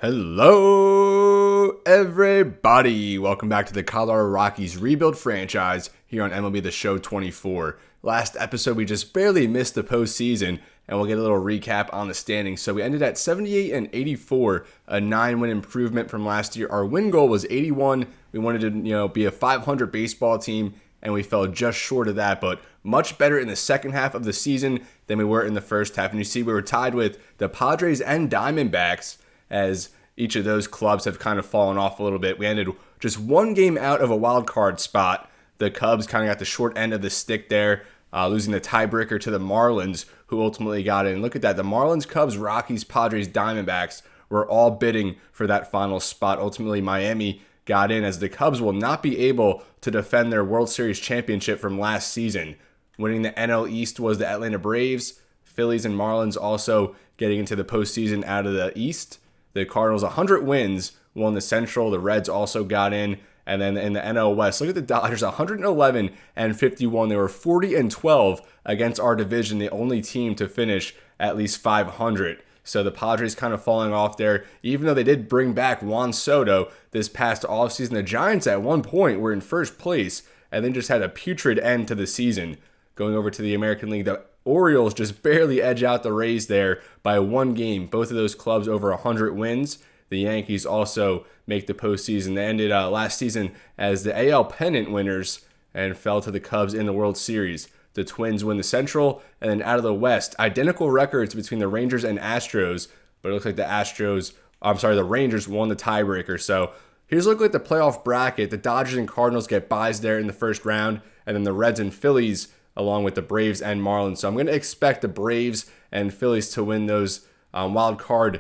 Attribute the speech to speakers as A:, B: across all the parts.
A: Hello, everybody. Welcome back to the Colorado Rockies rebuild franchise here on MLB The Show 24. Last episode, we just barely missed the postseason, and we'll get a little recap on the standings. So we ended at 78 and 84, a 9-win improvement from last year. Our win goal was 81. We wanted to, be a 500 baseball team, and we fell just short of that, but much better in the second half of the season than we were in the first half. And you see, we were tied with the Padres and Diamondbacks, as each of those clubs have kind of fallen off a little bit. We ended just one game out of a wild card spot. The Cubs kind of got the short end of the stick there, losing the tiebreaker to the Marlins, who ultimately got in. Look at that. The Marlins, Cubs, Rockies, Padres, Diamondbacks were all bidding for that final spot. Ultimately, Miami got in, as the Cubs will not be able to defend their World Series championship from last season. Winning the NL East was the Atlanta Braves. Phillies and Marlins also getting into the postseason out of the East. The Cardinals, 100 wins, won the Central. The Reds also got in. And then in the NL West, look at the Dodgers, 111 and 51. They were 40 and 12 against our division, the only team to finish at least 500. So the Padres kind of falling off there. Even though they did bring back Juan Soto this past offseason, the Giants at one point were in first place and then just had a putrid end to the season. Going over to the American League, the Orioles just barely edge out the Rays there by one game. Both of those clubs over 100 wins. The Yankees also make the postseason. They ended last season as the AL pennant winners and fell to the Cubs in the World Series. The Twins win the Central, and then out of the West, identical records between the Rangers and Astros, but it looks like the Rangers won the tiebreaker. So here's looking at the playoff bracket. The Dodgers and Cardinals get byes there in the first round, and then the Reds and Phillies along with the Braves and Marlins. So I'm going to expect the Braves and Phillies to win those wild card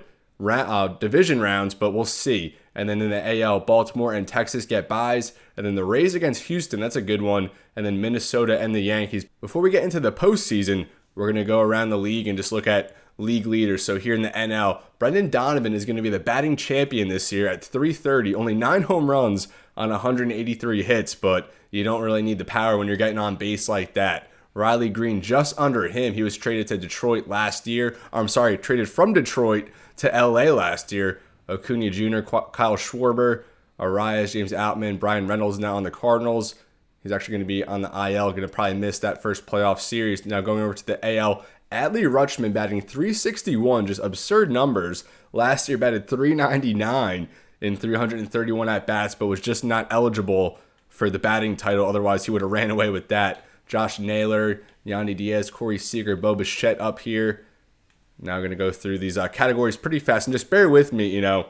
A: division rounds, but we'll see. And then in the AL, Baltimore and Texas get byes, and then the Rays against Houston, that's a good one, and then Minnesota and the Yankees. Before we get into the postseason, we're going to go around the league and just look at league leaders. So here in the NL, Brendan Donovan is going to be the batting champion this year at .330, only 9 home runs on 183 hits, but you don't really need the power when you're getting on base like that. Riley Green just under him. He was traded to Detroit last year. Traded from Detroit to LA last year. Acuna Jr., Kyle Schwarber, Arias, James Outman, Brian Reynolds now on the Cardinals. He's actually going to be on the IL, going to probably miss that first playoff series. Now going over to the AL, Adley Rutschman batting .361, just absurd numbers. Last year batted .399 in 331 at-bats, but was just not eligible for the batting title. Otherwise, he would have ran away with that. Josh Naylor, Yandy Diaz, Corey Seager, Bo Bichette up here. Now I'm going to go through these categories pretty fast, and just bear with me, kind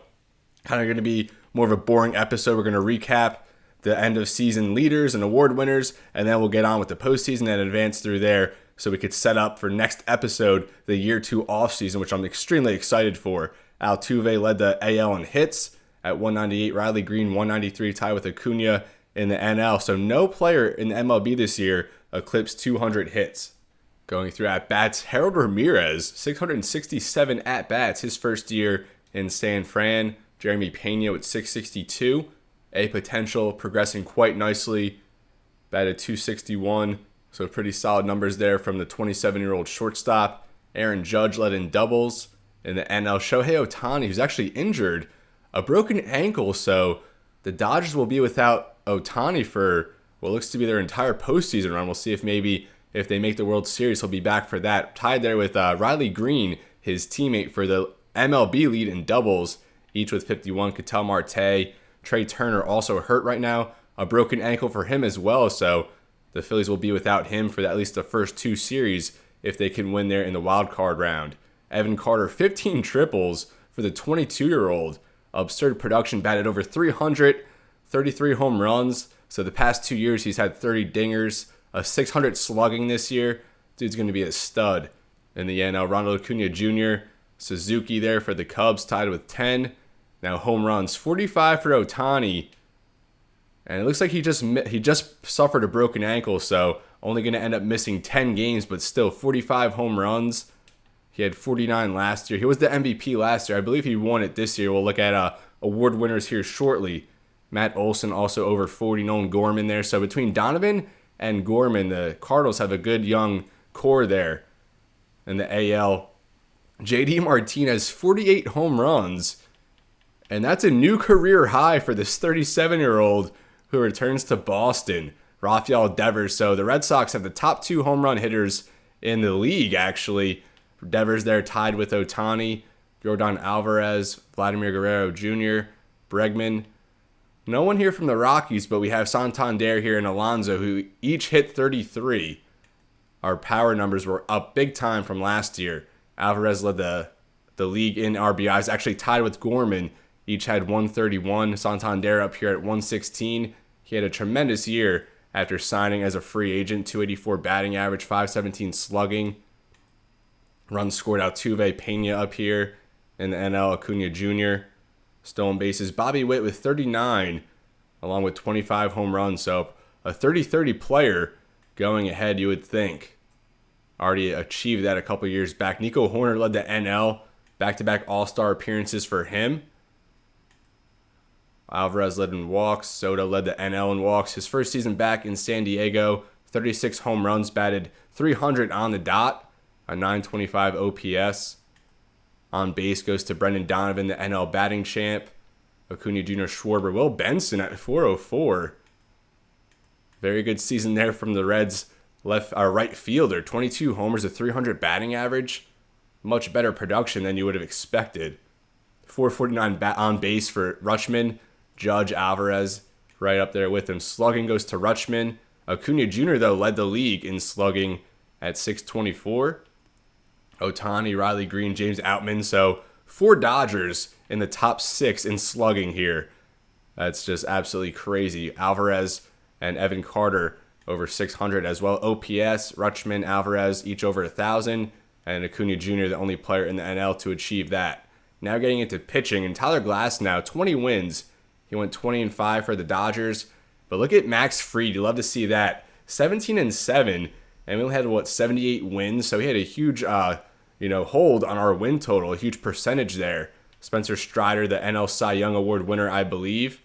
A: of going to be more of a boring episode. We're going to recap the end of season leaders and award winners, and then we'll get on with the postseason and advance through there so we could set up for next episode, the year 2 offseason, which I'm extremely excited for. Altuve led the AL in hits at 198, Riley Green 193, tied with Acuna in the NL. So no player in the MLB this year eclipsed 200 hits. Going through at-bats, Harold Ramirez, 667 at-bats his first year in San Fran. Jeremy Pena with 662. A potential progressing quite nicely. Batted .261, so pretty solid numbers there from the 27-year-old shortstop. Aaron Judge led in doubles. In the NL, Shohei Ohtani, who's actually injured, a broken ankle, so the Dodgers will be without Ohtani for what looks to be their entire postseason run. We'll see if they make the World Series, he'll be back for that. Tied there with Riley Green, his teammate, for the MLB lead in doubles, each with 51. Ketel Marte, Trey Turner also hurt right now. A broken ankle for him as well, so the Phillies will be without him for at least the first 2 series if they can win there in the wild card round. Evan Carter, 15 triples for the 22-year-old. Absurd production, batted over 300, 33 home runs. So the past 2 years, he's had 30 dingers, a 600 slugging this year. Dude's going to be a stud in the NL. Ronald Acuna Jr., Suzuki there for the Cubs, tied with 10. Now home runs, 45 for Ohtani. And it looks like he just suffered a broken ankle, so only going to end up missing 10 games, but still 45 home runs. He had 49 last year. He was the MVP last year. I believe he won it this year. We'll look at award winners here shortly. Matt Olson also over 40. Nolan Gorman there. So between Donovan and Gorman, the Cardinals have a good young core there. In the AL, JD Martinez, 48 home runs And that's a new career high for this 37-year-old who returns to Boston, Rafael Devers. So the Red Sox have the top 2 home run hitters in the league, actually. Devers there tied with Ohtani, Yordan Alvarez, Vladimir Guerrero Jr., Bregman. No one here from the Rockies, but we have Santander here and Alonso, who each hit 33. Our power numbers were up big time from last year. Alvarez led the league in RBIs, actually tied with Gorman. Each had 131. Santander up here at 116. He had a tremendous year after signing as a free agent. 284 batting average, 517 slugging. Runs scored. Altuve, Pena up here in the NL. Acuna Jr. Stolen bases. Bobby Witt with 39, along with 25 home runs. So a 30-30 player going ahead, you would think. Already achieved that a couple years back. Nico Horner led the NL. Back-to-back All-Star appearances for him. Alvarez led in walks. Soto led the NL in walks. His first season back in San Diego, 36 home runs, batted 300 on the dot, a 925 OPS. On base goes to Brendan Donovan, the NL batting champ. Acuna Jr., Schwarber, Will Benson at 404. Very good season there from the Reds' right fielder. 22 homers, a 300 batting average. Much better production than you would have expected. 449 on base for Rutschman. Judge, Alvarez right up there with him. Slugging goes to Rutschman. Acuna Jr., though, led the league in slugging at 624. Ohtani, Riley Green, James Outman. So 4 Dodgers in the top 6 in slugging here. That's just absolutely crazy. Alvarez and Evan Carter over 600 as well. OPS, Rutschman, Alvarez, each over 1,000. And Acuna Jr., the only player in the NL to achieve that. Now getting into pitching, and Tyler Glasnow, 20 wins. He went 20-5 for the Dodgers. But look at Max Fried. You love to see that. 17-7, and we only had, 78 wins. So he had a huge, hold on our win total, a huge percentage there. Spencer Strider, the NL Cy Young Award winner, I believe.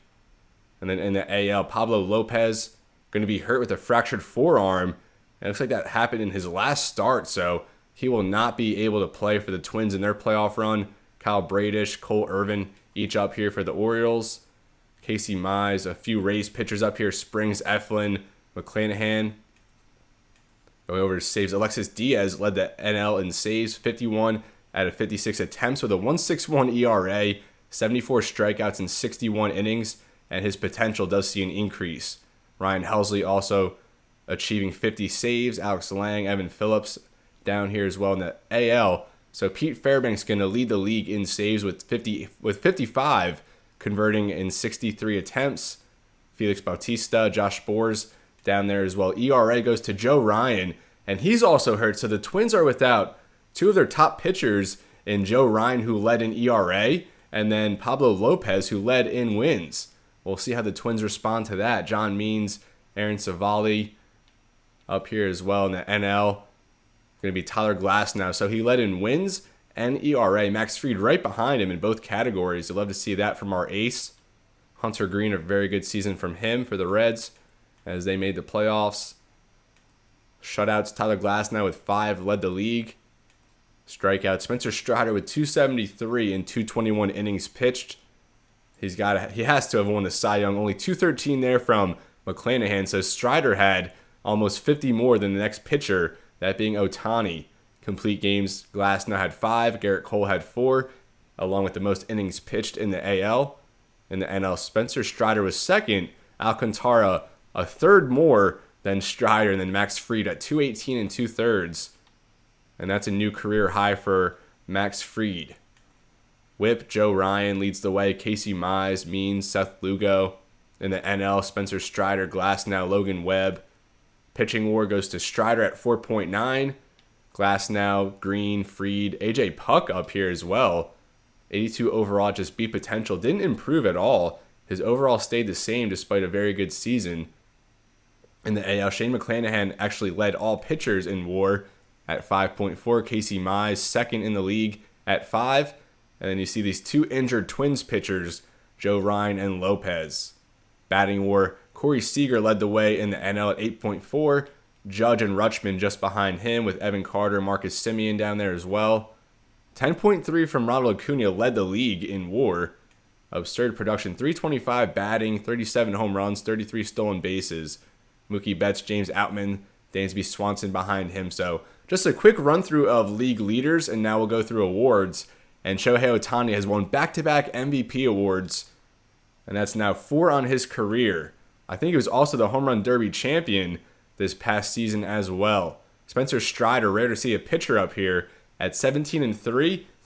A: And then in the AL, Pablo Lopez, going to be hurt with a fractured forearm. And it looks like that happened in his last start, so he will not be able to play for the Twins in their playoff run. Kyle Bradish, Cole Irvin, each up here for the Orioles. Casey Mize, a few Rays pitchers up here. Springs, Eflin, McClanahan. Going over to saves. Alexis Diaz led the NL in saves, 51 out of 56 attempts with a 1.61 ERA, 74 strikeouts in 61 innings, and his potential does see an increase. Ryan Helsley also achieving 50 saves. Alex Lang, Evan Phillips down here as well in the AL. So Pete Fairbanks going to lead the league in saves with 55, converting in 63 attempts. Felix Bautista, Josh Sborz down there as well. ERA goes to Joe Ryan, and he's also hurt. So the Twins are without 2 of their top pitchers in Joe Ryan, who led in ERA, and then Pablo Lopez, who led in wins. We'll see how the Twins respond to that. John Means, Aaron Savali up here as well in the NL. Going to be Tyler Glasnow. So he led in wins and ERA. Max Fried right behind him in both categories. You'd love to see that from our ace. Hunter Green, a very good season from him for the Reds as they made the playoffs. Shutouts, Tyler Glasnow with 5 led the league. Strikeouts, Spencer Strider with 273 in 221 innings pitched. He has to have won the Cy Young. Only 213 there from McClanahan. So Strider had almost 50 more than the next pitcher, that being Ohtani. Complete games, Glasnow had 5. Garrett Cole had 4, along with the most innings pitched in the AL. In the NL, Spencer Strider was second. Alcantara a third more than Strider, and then Max Fried at 218 2/3. And that's a new career high for Max Fried. Whip, Joe Ryan leads the way. Casey Mize, Means, Seth Lugo. In the NL, Spencer Strider, Glasnow, Logan Webb. Pitching war goes to Strider at 4.9. Glasnow, Green, Fried, AJ Puck up here as well. 82 overall, just beat potential. Didn't improve at all. His overall stayed the same despite a very good season. In the AL, Shane McClanahan actually led all pitchers in war at 5.4. Casey Mize, second in the league at 5. And then you see these 2 injured Twins pitchers, Joe Ryan and Lopez. Batting war, Corey Seager led the way in the NL at 8.4. Judge and Rutschman just behind him with Evan Carter, Marcus Semien down there as well. 10.3 from Ronald Acuna led the league in war. absurd production. 325 batting, 37 home runs, 33 stolen bases. Mookie Betts, James Outman, Dansby Swanson behind him. So just a quick run through of league leaders, and now we'll go through awards. And Shohei Ohtani has won back-to-back MVP awards, and that's now 4 on his career. I think he was also the home run derby champion this past season as well. Spencer Strider, rare to see a pitcher up here, at 17-3,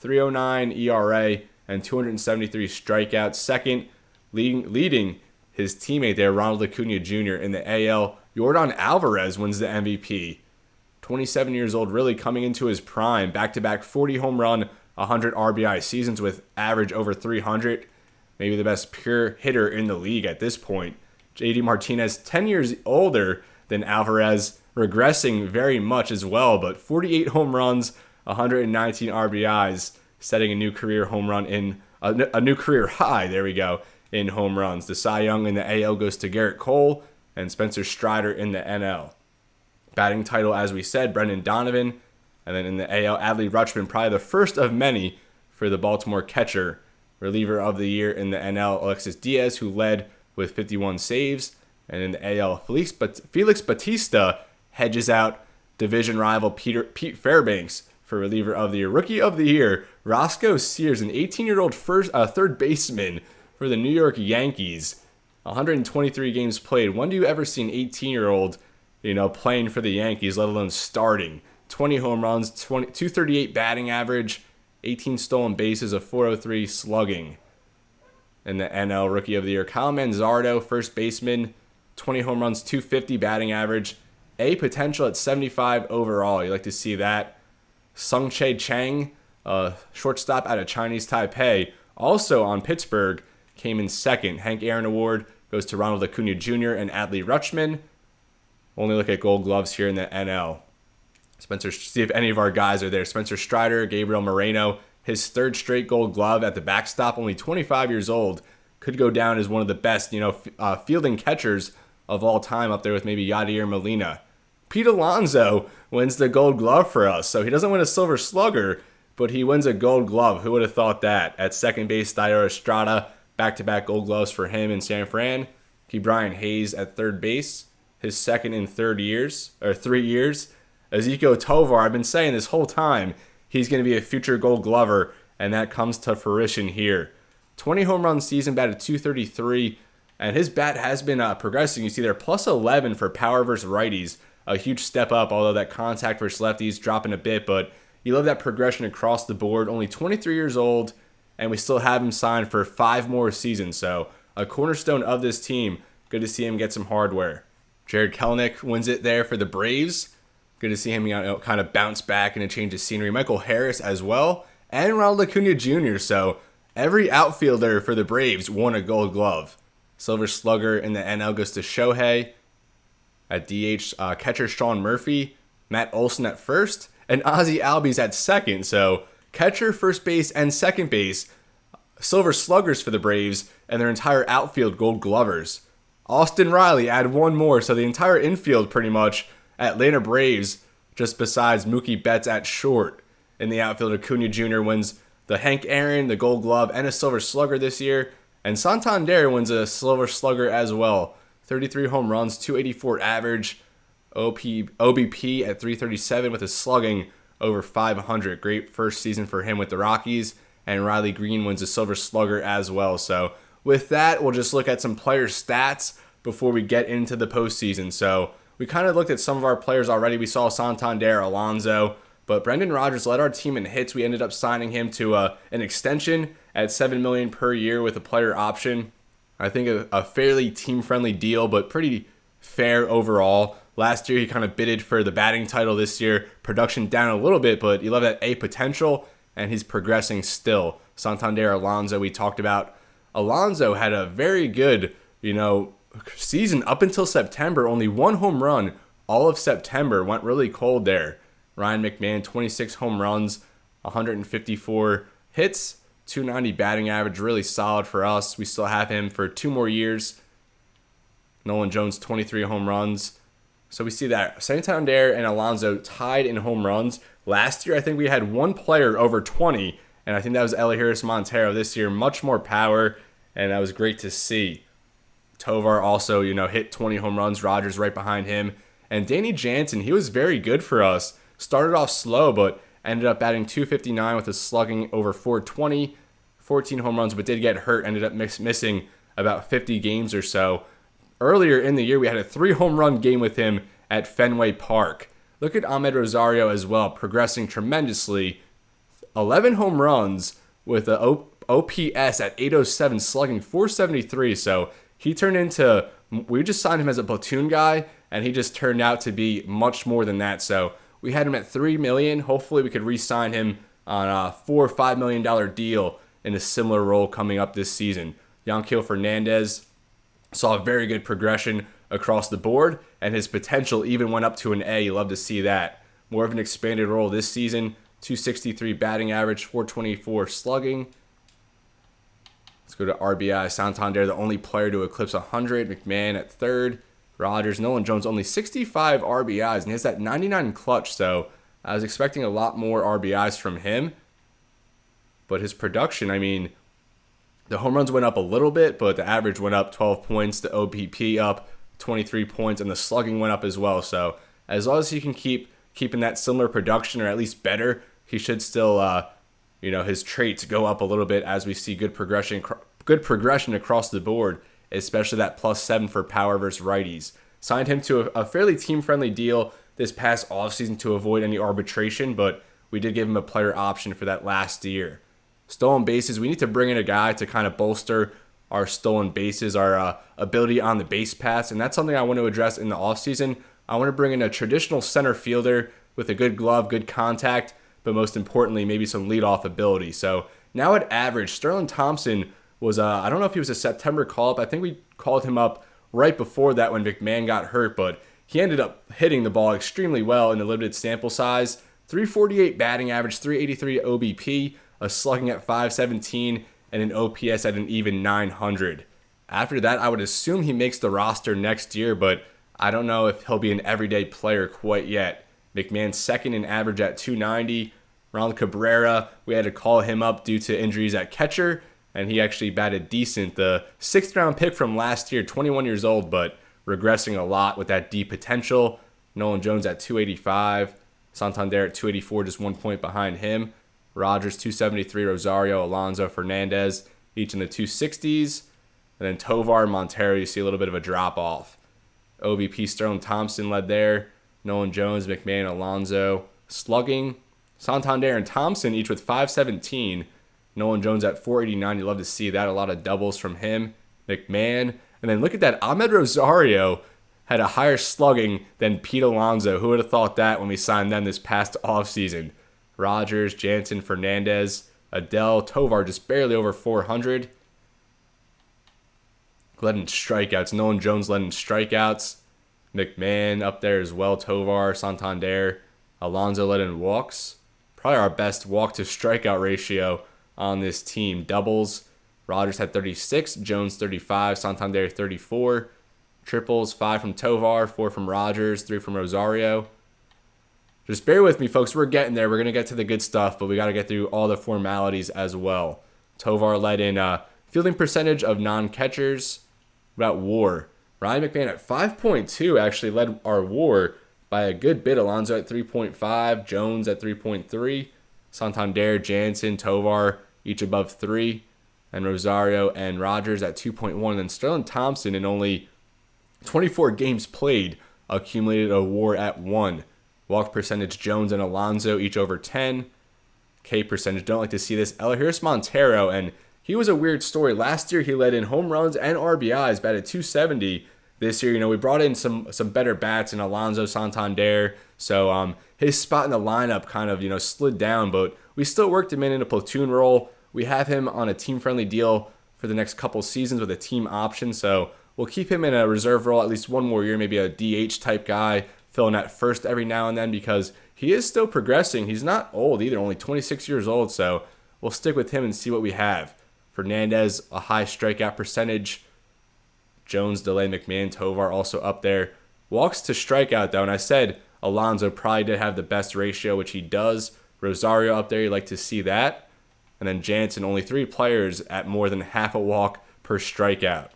A: 3.09 ERA, and 273 strikeouts. Second, leading his teammate there, Ronald Acuna Jr. in the AL. Yordan Alvarez wins the MVP. 27 years old, really coming into his prime. Back-to-back 40 home run, 100 RBI seasons with average over 300. Maybe the best pure hitter in the league at this point. JD Martinez, 10 years older than Alvarez, regressing very much as well, but 48 home runs, 119 RBIs, setting a new career home run in a new career high. There we go, in home runs. The Cy Young in the AL goes to Garrett Cole and Spencer Strider in the NL. Batting title, as we said, Brendan Donovan, and then in the AL, Adley Rutschman, probably the first of many for the Baltimore catcher. Reliever of the year in the NL, Alexis Diaz, who led with 51 saves. And in the AL, Felix Bautista hedges out division rival Pete Fairbanks for reliever of the year. Rookie of the year, Roscoe Sears, an 18-year-old third baseman for the New York Yankees. 123 games played. When do you ever see an 18-year-old, playing for the Yankees, let alone starting? 20 home runs, 238 batting average, 18 stolen bases, a 403 slugging. In the NL, Rookie of the Year, Kyle Manzardo, first baseman, 20 home runs, 250 batting average, A potential at 75 overall. You like to see that. Sung-Chae Chang, shortstop out of Chinese Taipei, also on Pittsburgh, came in second. Hank Aaron Award goes to Ronald Acuna Jr. and Adley Rutschman. Only look at Gold Gloves here in the NL. See if any of our guys are there. Spencer Strider, Gabriel Moreno, his third straight Gold Glove at the backstop, only 25 years old, could go down as one of the best, fielding catchers of all time, up there with maybe Yadier Molina. Pete Alonso wins the Gold Glove for us, so he doesn't win a Silver Slugger, but he wins a Gold Glove. Who would have thought that? At second base, Thairo Estrada, back-to-back Gold Gloves for him in San Fran. Brian Hayes at third base, his second in 3 years. Ezekiel Tovar, I've been saying this whole time, he's going to be a future Gold Glover, and that comes to fruition here. 20 home run season, batted 233, and his bat has been progressing. You see there, plus 11 for power versus righties, a huge step up, although that contact versus lefties dropping a bit, but you love that progression across the board. Only 23 years old, and we still have him signed for 5 more seasons, so a cornerstone of this team. Good to see him get some hardware. Jared Kelenic wins it there for the Braves. Good to see him kind of bounce back and a change of scenery. Michael Harris as well, and Ronald Acuna Jr., so every outfielder for the Braves won a Gold Glove. Silver Slugger in the NL goes to Shohei. At DH, catcher Sean Murphy, Matt Olson at first, and Ozzie Albies at second. So catcher, first base, and second base, Silver Sluggers for the Braves, and their entire outfield Gold Glovers. Austin Riley add one more, so the entire infield pretty much Atlanta Braves, just besides Mookie Betts at short. In the outfield, Acuna Jr. wins the Hank Aaron, the Gold Glove, and a Silver Slugger this year. And Santander wins a Silver Slugger as well. 33 home runs, 284 average, OBP at 337 with a slugging over 500. Great first season for him with the Rockies. And Riley Green wins a Silver Slugger as well. So with that, we'll just look at some player stats before we get into the postseason. So we kind of looked at some of our players already. We saw Santander, Alonso, but Brendan Rodgers led our team in hits. We ended up signing him to an extension at $7 million per year with a player option. I think a fairly team-friendly deal, but pretty fair overall. Last year, he kind of bidded for the batting title. This year, production down a little bit, but you love that A potential, and he's progressing still. Santander, Alonso, we talked about. Alonso had a very good, season up until September. Only one home run all of September. Went really cold there. Ryan McMahon, 26 home runs, 154 hits, 290 batting average. Really solid for us. We still have him for 2 more years. Nolan Jones, 23 home runs. So we see that Santander and Alonso tied in home runs. Last year, I think we had one player over 20, and I think that was Elihuris Montero. This year, much more power and that was great to see. Tovar also, hit 20 home runs. Rogers right behind him. And Danny Jansen, he was very good for us. Started off slow, but ended up batting .259 with a slugging over .420. 14 home runs, but did get hurt. Ended up missing about 50 games or so. Earlier in the year, we had a 3 home run game with him at Fenway Park. Look at Amed Rosario as well, progressing tremendously. 11 home runs with an OPS at 807, slugging .473. So he turned into, we just signed him as a platoon guy, and he just turned out to be much more than that. So we had him at $3 million. Hopefully we could re-sign him on a $4 or $5 million deal in a similar role coming up this season. Yanquiel Fernandez saw a very good progression across the board, and his potential even went up to an A. You love to see that. More of an expanded role this season. .263 batting average, .424 slugging. Let's go to RBI. Santander, the only player to eclipse 100. McMahon at third. Rogers, Nolan Jones, only 65 RBIs, and he has that 99 clutch, so I was expecting a lot more RBIs from him. But his production, the home runs went up a little bit, but the average went up 12 points, the OBP up 23 points, and the slugging went up as well. So as long as he can keeping that similar production, or at least better, he should still, his traits go up a little bit as we see good progression across the board, especially that +7 for power versus righties. Signed him to a fairly team-friendly deal this past offseason to avoid any arbitration, but we did give him a player option for that last year. Stolen bases, we need to bring in a guy to kind of bolster our stolen bases, our ability on the base paths, and that's something I want to address in the offseason. I want to bring in a traditional center fielder with a good glove, good contact, but most importantly, maybe some leadoff ability. So now at average, Sterling Thompson was, I don't know if he was a September call-up. I think we called him up right before that when McMahon got hurt, but he ended up hitting the ball extremely well in the limited sample size. .348 batting average, .383 OBP, a slugging at .517, and an OPS at an even .900. After that, I would assume he makes the roster next year, but I don't know if he'll be an everyday player quite yet. McMahon second in average at .290. Ronald Cabrera, we had to call him up due to injuries at catcher, and he actually batted decent. The 6th round pick from last year, 21 years old, but regressing a lot with that deep potential. Nolan Jones at .285. Santander at .284, just 1 point behind him. Rogers .273, Rosario, Alonso, Fernandez, each in the .260s. And then Tovar and Montero, you see a little bit of a drop-off. OBP, Sterling Thompson led there. Nolan Jones, McMahon, Alonso. Slugging, Santander and Thompson, each with .517. Nolan Jones at .489. You love to see that. A lot of doubles from him. McMahon. And then look at that. Amed Rosario had a higher slugging than Pete Alonso. Who would have thought that when we signed them this past offseason? Rogers, Jansen, Fernandez, Adele, Tovar just barely over 400. Led in strikeouts. Nolan Jones led in strikeouts. McMahon up there as well. Tovar, Santander. Alonso led in walks. Probably our best walk to strikeout ratio on this team. Doubles. Rogers had 36. Jones 35. Santander 34. Triples, 5 from Tovar, 4 from Rogers, 3 from Rosario. Just bear with me, folks. We're getting there. We're going to get to the good stuff, but we got to get through all the formalities as well. Tovar led in fielding percentage of non-catchers. About WAR. Ryan McMahon at 5.2 actually led our WAR by a good bit. Alonso at 3.5. Jones at 3.3. Santander, Jansen, Tovar, each above 3. And Rosario and Rogers at 2.1. And then Sterling Thompson in only 24 games played accumulated a WAR at 1. Walk percentage, Jones and Alonso each over 10. K percentage, don't like to see this. Here's Montero, and he was a weird story. Last year, he led in home runs and RBIs, batted .270. This year, we brought in some better bats in Alonso, Santander. So his spot in the lineup kind of, slid down, but we still worked him in a platoon role. We have him on a team-friendly deal for the next couple seasons with a team option, so we'll keep him in a reserve role at least one more year, maybe a DH type guy, filling at first every now and then because he is still progressing. He's not old either, only 26 years old, so we'll stick with him and see what we have. Fernandez, a high strikeout percentage. Jones, Delay, McMahon, Tovar also up there. Walks to strikeout, though, and I said Alonso probably did have the best ratio, which he does. Rosario up there, you'd like to see that. And then Jansen, only 3 players at more than half a walk per strikeout.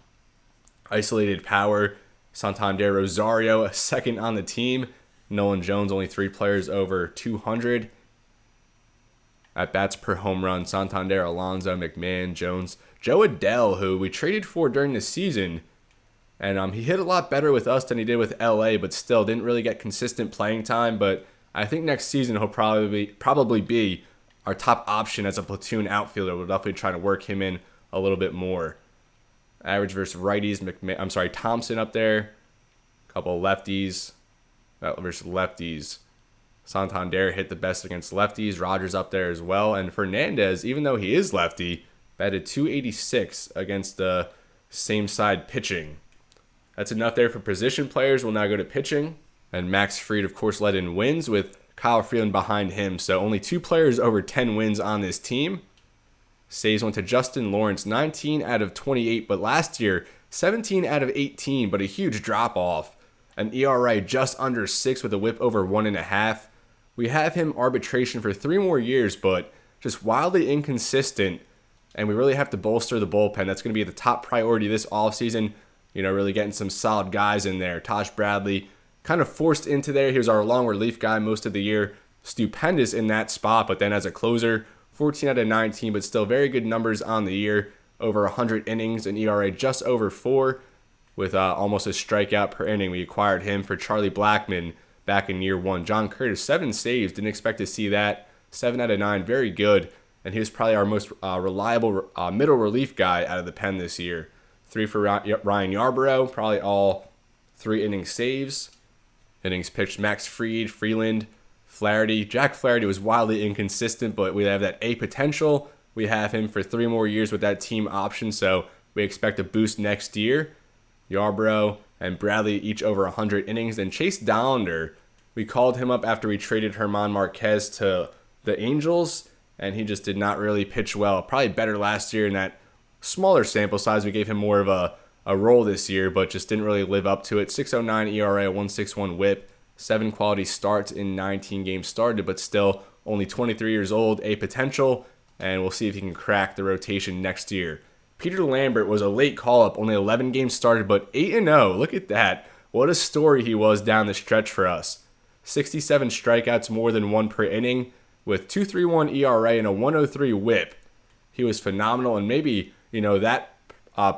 A: Isolated power, Santander Rosario, second on the team. Nolan Jones, only 3 players over 200. At bats per home run, Santander, Alonso, McMahon, Jones. Joe Adell, who we traded for during the season, and he hit a lot better with us than he did with LA, but still didn't really get consistent playing time. But I think next season he'll probably be our top option as a platoon outfielder. We'll definitely try to work him in a little bit more. Average versus righties, Thompson up there. A couple of lefties versus lefties. Santander hit the best against lefties. Rogers up there as well. And Fernandez, even though he is lefty, batted .286 against the same side pitching. That's enough there for position players. We'll now go to pitching. And Max Fried, of course, led in wins with Kyle Freeland behind him. So only 2 players over 10 wins on this team. Saves went to Justin Lawrence, 19 out of 28. But last year, 17 out of 18. But a huge drop-off. An ERA just under 6 with a whip over 1.5. We have him arbitration for 3 more years, but just wildly inconsistent. And we really have to bolster the bullpen. That's going to be the top priority this offseason. Really getting some solid guys in there. Tosh Bradley kind of forced into there. He was our long relief guy most of the year. Stupendous in that spot, but then as a closer, 14 out of 19, but still very good numbers on the year. Over 100 innings, an ERA just over 4 with almost a strikeout per inning. We acquired him for Charlie Blackmon back in year 1. John Curtis, 7 saves. Didn't expect to see that. 7 out of 9, very good. And he was probably our most reliable middle relief guy out of the pen this year. 3 for Ryan Yarbrough, probably all 3 inning saves. Innings pitched, Max Fried, Freeland, Flaherty. Jack Flaherty was wildly inconsistent, but we have that A potential. We have him for 3 more years with that team option, so we expect a boost next year. Yarbrough and Bradley each over 100 innings. And Chase Dollander, we called him up after we traded German Marquez to the Angels, and he just did not really pitch well. Probably better last year in that smaller sample size. We gave him more of a role this year, but just didn't really live up to it. 6.09 ERA, 1.61 whip, 7 quality starts in 19 games started, but still only 23 years old, A potential, and we'll see if he can crack the rotation next year. Peter Lambert was a late call-up, only 11 games started, but 8-0. Look at that. What a story he was down the stretch for us. 67 strikeouts, more than 1 per inning, with 2.31 ERA and a 1.03 whip. He was phenomenal, and maybe that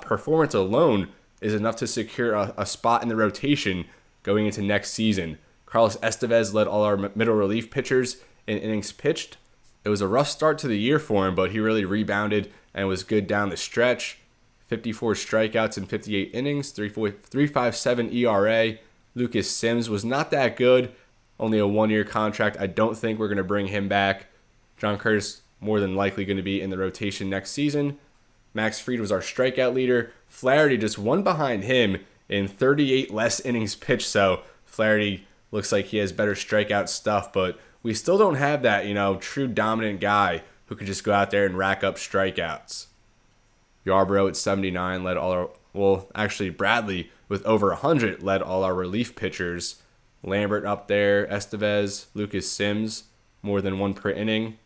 A: performance alone is enough to secure a spot in the rotation going into next season. Carlos Estevez led all our middle relief pitchers in innings pitched. It was a rough start to the year for him, but he really rebounded and was good down the stretch. 54 strikeouts in 58 innings, 3.57 ERA. Lucas Sims was not that good, only a 1-year contract. I don't think we're going to bring him back. John Curtis more than likely going to be in the rotation next season. Max Fried was our strikeout leader. Flaherty just one behind him in 38 less innings pitched, so Flaherty looks like he has better strikeout stuff, but we still don't have that, true dominant guy who could just go out there and rack up strikeouts. Yarbrough at 79 led all our, Bradley with over 100 led all our relief pitchers. Lambert up there, Estevez, Lucas Sims, more than 1 per inning.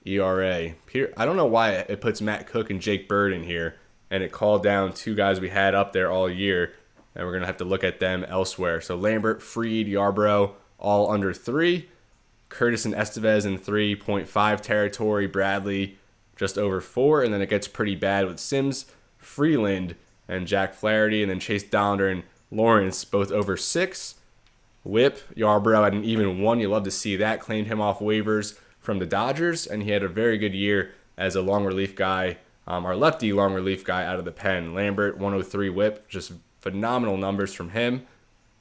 A: ERA. I don't know why it puts Matt Cook and Jake Bird in here, and it called down 2 guys we had up there all year, and we're going to have to look at them elsewhere. So Lambert, Fried, Yarbrough, all under 3. Curtis and Estevez in 3.5 territory. Bradley just over 4, and then it gets pretty bad with Sims, Freeland, and Jack Flaherty, and then Chase Dollander and Lawrence both over 6. Whip, Yarbrough at an even 1. You love to see that. Claimed him off waivers from the Dodgers, and he had a very good year as a long relief guy, our lefty long relief guy out of the pen. Lambert, 103 whip, just phenomenal numbers from him.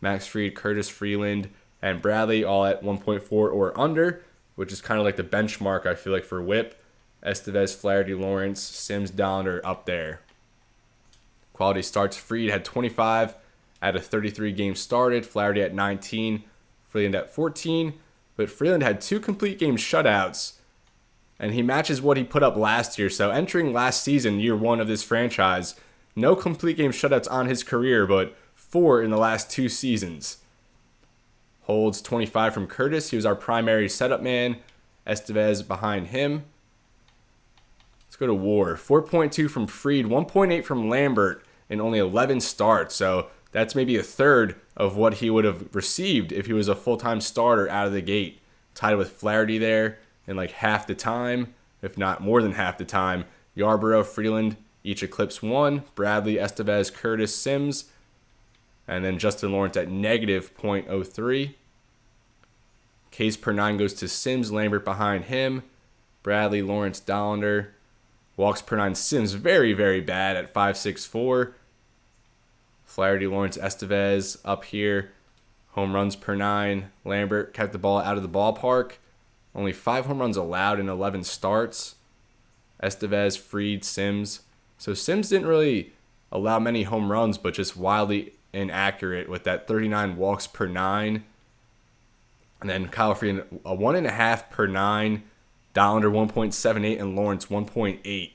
A: Max Fried, Curtis, Freeland, and Bradley all at 1.4 or under, which is kind of like the benchmark, I feel like, for whip. Estevez, Flaherty, Lawrence, Sims, Dollander up there. Quality starts, Fried had 25 out of 33 games started. Flaherty at 19, Freeland at 14. But Freeland had 2 complete game shutouts, and he matches what he put up last year. So entering last season, year 1 of this franchise, no complete game shutouts on his career, but 4 in the last 2 seasons. Holds 25 from Curtis. He was our primary setup man. Estevez behind him. Let's go to WAR. 4.2 from Fried, 1.8 from Lambert in only 11 starts. So that's maybe a third of what he would have received if he was a full-time starter out of the gate. Tied with Flaherty there in like half the time, if not more than half the time. Yarborough, Freeland, each eclipse 1. Bradley, Estevez, Curtis, Sims. And then Justin Lawrence at negative .03. Ks per 9 goes to Sims, Lambert behind him. Bradley, Lawrence, Dollander. Walks per 9, Sims very, very bad at 5.64. Flaherty, Lawrence, Estevez up here. Home runs per 9. Lambert kept the ball out of the ballpark. Only 5 home runs allowed in 11 starts. Estevez, Fried, Sims. So Sims didn't really allow many home runs, but just wildly inaccurate with that 39 walks per 9. And then Kyle Freeland, a 1.5 per 9. Dollander 1.78 and Lawrence 1.8.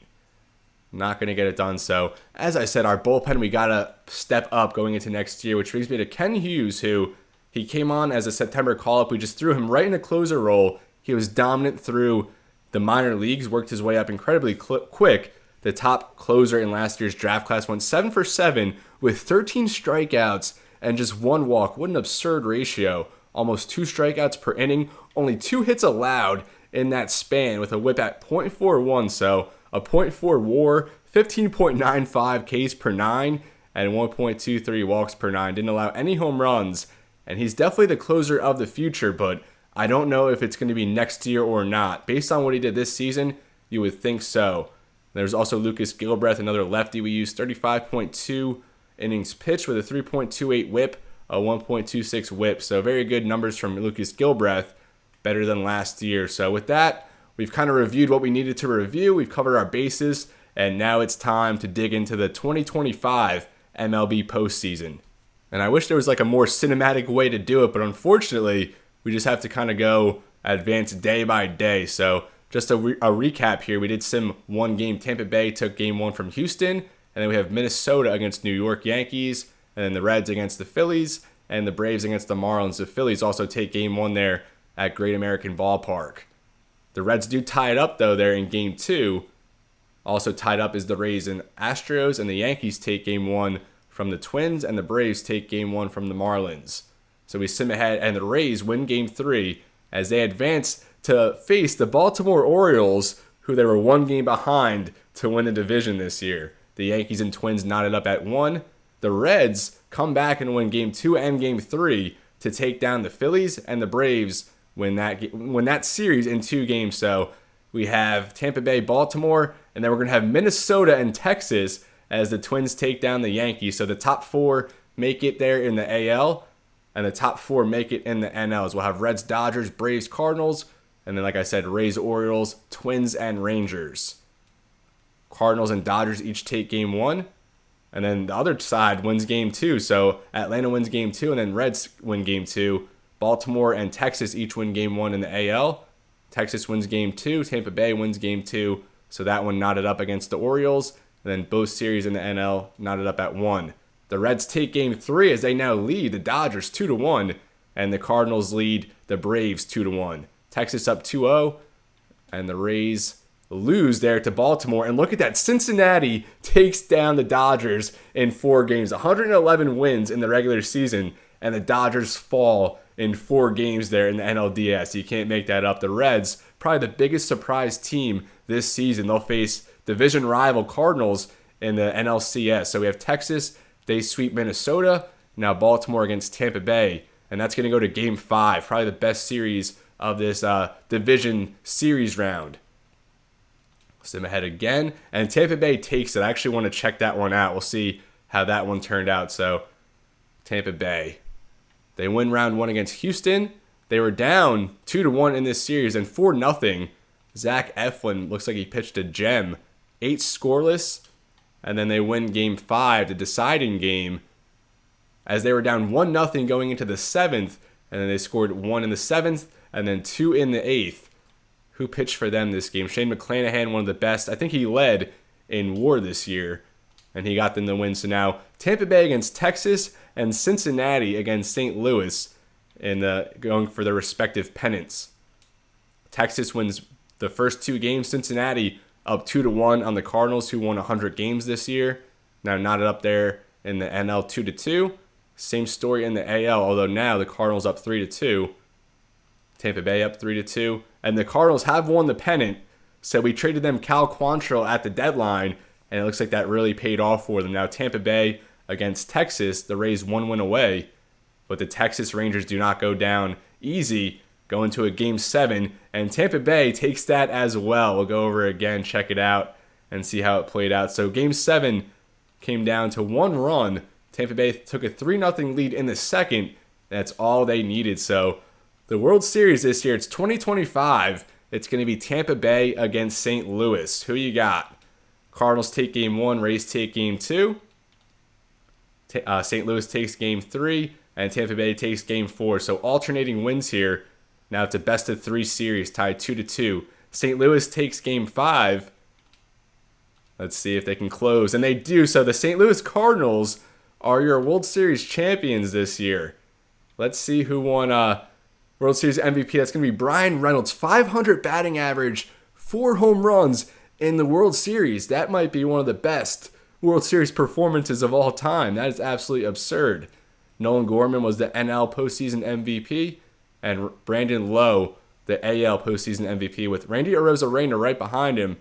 A: Not going to get it done. So, as I said, our bullpen, we got to step up going into next year, which brings me to Ken Hughes, who he came on as a September call-up. We just threw him right in a closer role. He was dominant through the minor leagues, worked his way up incredibly quick. The top closer in last year's draft class went 7 for 7 with 13 strikeouts and just 1 walk. What an absurd ratio. Almost 2 strikeouts per inning, only 2 hits allowed in that span with a whip at .41, so a .4 WAR, 15.95 Ks per 9, and 1.23 walks per 9. Didn't allow any home runs, and he's definitely the closer of the future, but I don't know if it's going to be next year or not. Based on what he did this season, you would think so. There's also Lucas Gilbreth, another lefty we used, 35.2 innings pitched with a 3.28 whip, a 1.26 whip, so very good numbers from Lucas Gilbreth. Better than last year. So with that, we've kind of reviewed what we needed to review. We've covered our bases, and now it's time to dig into the 2025 MLB postseason. And I wish there was like a more cinematic way to do it, but unfortunately, we just have to kind of go advance day by day. So just a recap here. We did sim 1 game. Tampa Bay took game 1 from Houston, and then we have Minnesota against New York Yankees, and then the Reds against the Phillies, and the Braves against the Marlins. The Phillies also take game 1 there at Great American Ballpark. The Reds do tie it up, though, there in Game 2. Also tied up is the Rays and Astros, and the Yankees take Game 1 from the Twins, and the Braves take Game 1 from the Marlins. So we sim ahead, and the Rays win Game 3 as they advance to face the Baltimore Orioles, who they were 1 game behind to win the division this year. The Yankees and Twins knotted up at 1. The Reds come back and win Game 2 and Game 3 to take down the Phillies, and the Braves win that series in 2 games. So we have Tampa Bay, Baltimore, and then we're going to have Minnesota and Texas as the Twins take down the Yankees. So the top 4 make it there in the AL, and the top 4 make it in the NLs. We'll have Reds, Dodgers, Braves, Cardinals, and then, like I said, Rays, Orioles, Twins, and Rangers. Cardinals and Dodgers each take Game 1, and then the other side wins Game 2. So Atlanta wins Game 2, and then Reds win Game 2. Baltimore and Texas each win Game 1 in the AL. Texas wins Game 2. Tampa Bay wins Game 2. So that one knotted up against the Orioles. And then both series in the NL knotted up at 1. The Reds take Game 3 as they now lead the Dodgers 2-1. And the Cardinals lead the Braves 2-1. Texas up 2-0. And the Rays lose there to Baltimore. And look at that. Cincinnati takes down the Dodgers in 4 games. 111 wins in the regular season. And the Dodgers fall in 4 games there in the NLDS. You can't make that up. The Reds, probably the biggest surprise team this season. They'll face division rival Cardinals in the NLCS. So we have Texas. They sweep Minnesota. Now Baltimore against Tampa Bay. And that's going to go to Game 5. Probably the best series of this division series round. Sim ahead again. And Tampa Bay takes it. I actually want to check that one out. We'll see how that one turned out. So Tampa Bay. They win round 1 against Houston. They were down 2-1 in this series and 4-0. Zach Eflin looks like he pitched a gem. 8 scoreless. And then they win Game 5, the deciding game, as they were down 1-0 going into the 7th. And then they scored 1 in the 7th and then 2 in the 8th. Who pitched for them this game? Shane McClanahan, one of the best. I think he led in WAR this year. And he got them the win. So now Tampa Bay against Texas and Cincinnati against St. Louis in going for their respective pennants. Texas wins the first 2 games. Cincinnati up 2-1 on the Cardinals, who won 100 games this year. Now knotted up there in the NL 2-2. Same story in the AL, although now the Cardinals up 3-2. Tampa Bay up 3-2. And the Cardinals have won the pennant, so we traded them Cal Quantrill at the deadline, and it looks like that really paid off for them. Now Tampa Bay against Texas, the Rays 1 win away, but the Texas Rangers do not go down easy, go into a Game 7, and Tampa Bay takes that as well. We'll go over it again, check it out, and see how it played out. So Game 7 came down to 1 run. Tampa Bay took a 3-0 lead in the second. That's all they needed. So the World Series this year, it's 2025. It's going to be Tampa Bay against St. Louis. Who you got? Cardinals take Game 1, Rays take Game 2. St. Louis takes Game 3, and Tampa Bay takes Game 4. So alternating wins here. Now it's a best-of-3 series, tied 2-2. St. Louis takes Game 5. Let's see if they can close. And they do. So the St. Louis Cardinals are your World Series champions this year. Let's see who won World Series MVP. That's going to be Brian Reynolds. 500 batting average, 4 home runs in the World Series. That might be one of the best World Series performances of all time. That is absolutely absurd. Nolan Gorman was the NL postseason MVP, and Brandon Lowe, the AL postseason MVP, with Randy Arozarena right behind him,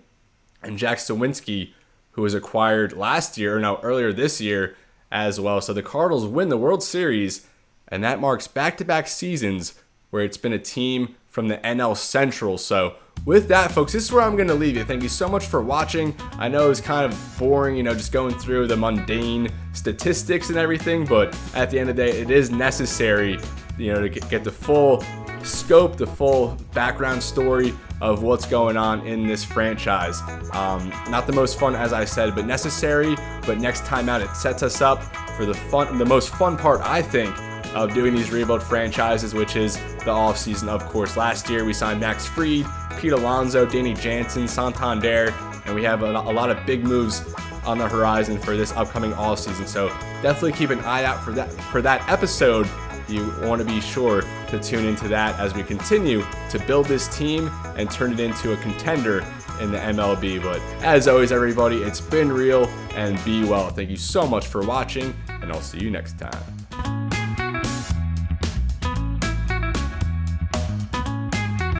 A: and Jack Sawinski, who was acquired earlier this year as well. So the Cardinals win the World Series, and that marks back-to-back seasons where it's been a team from the NL Central. So with that, folks, this is where I'm going to leave you. Thank you so much for watching. I know it was kind of boring, just going through the mundane statistics and everything, but at the end of the day, it is necessary, to get the full scope, the full background story of what's going on in this franchise. Not the most fun, as I said, but necessary. But next time out, it sets us up for the most fun part, I think, of doing these rebuild franchises, which is the offseason, of course. Last year, we signed Max Fried, Pete Alonso, Danny Jansen, Santander, and we have a lot of big moves on the horizon for this upcoming offseason. So definitely keep an eye out for that episode. You want to be sure to tune into that as we continue to build this team and turn it into a contender in the MLB. But as always, everybody, it's been real, and be well. Thank you so much for watching, and I'll see you next time.